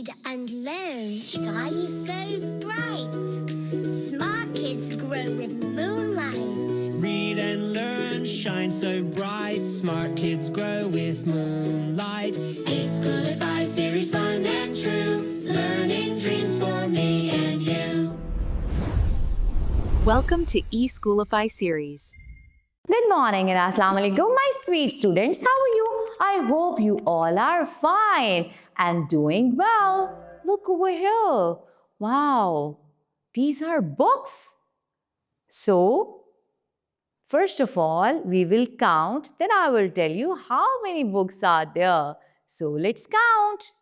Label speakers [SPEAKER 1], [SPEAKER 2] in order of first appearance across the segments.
[SPEAKER 1] read and learn. Sky is so bright. Smart kids grow with moonlight.
[SPEAKER 2] Read and learn, shine so bright. Smart kids grow with moonlight. eSchoolify series, fun and true. Learning dreams for me and you.
[SPEAKER 3] Welcome to eSchoolify series.
[SPEAKER 4] Good morning and Assalamu alaikum, my sweet students. How are you? I hope you all are fine and doing well. Look over here. Wow, these are books. So, first of all, we will count. Then I will tell you how many books are there. So, let's count.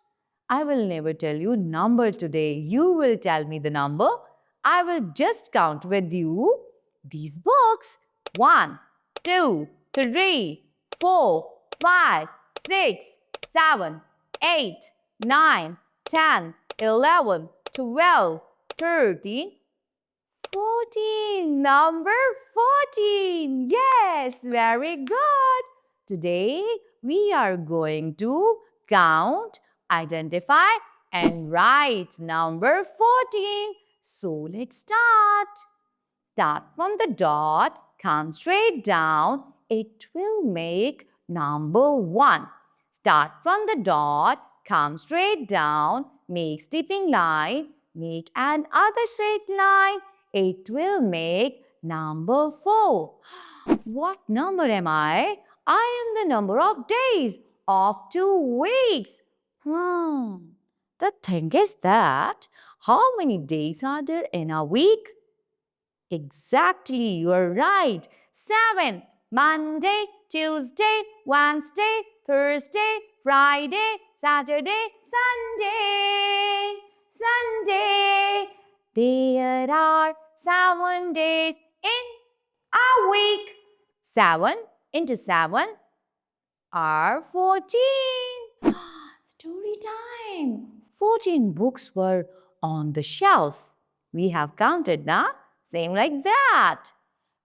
[SPEAKER 4] I will never tell you number today. You will tell me the number. I will just count with you these books. 1, 2, 3, 4, 5, 6, 7, 8, 9, 10, 11, 12, 13, 14. Number 14. Yes, very good. Today we are going to count, identify and write number 14. So let's start. Start from the dot, count straight down. It will make number 1. Start from the dot, count straight down, make stepping line, make another straight line. It will make number 4. What number am I? I am the number of days of 2 weeks. The thing is that, how many days are there in a week? Exactly, you are right. 7. Monday, Tuesday, Wednesday, Thursday, Friday, Saturday, Sunday. Sunday. There are 7 days in a week. 7 into 7 are 14. Story time. 14 books were on the shelf. We have counted now. Same like that.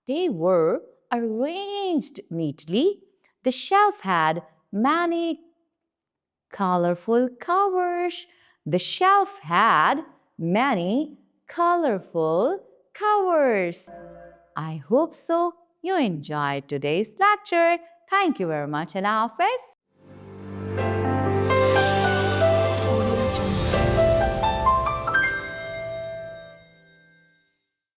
[SPEAKER 4] They were arranged neatly. The shelf had many colorful covers. The shelf had many colorful covers. I hope so. You enjoyed today's lecture. Thank you very much. Allah Hafiz.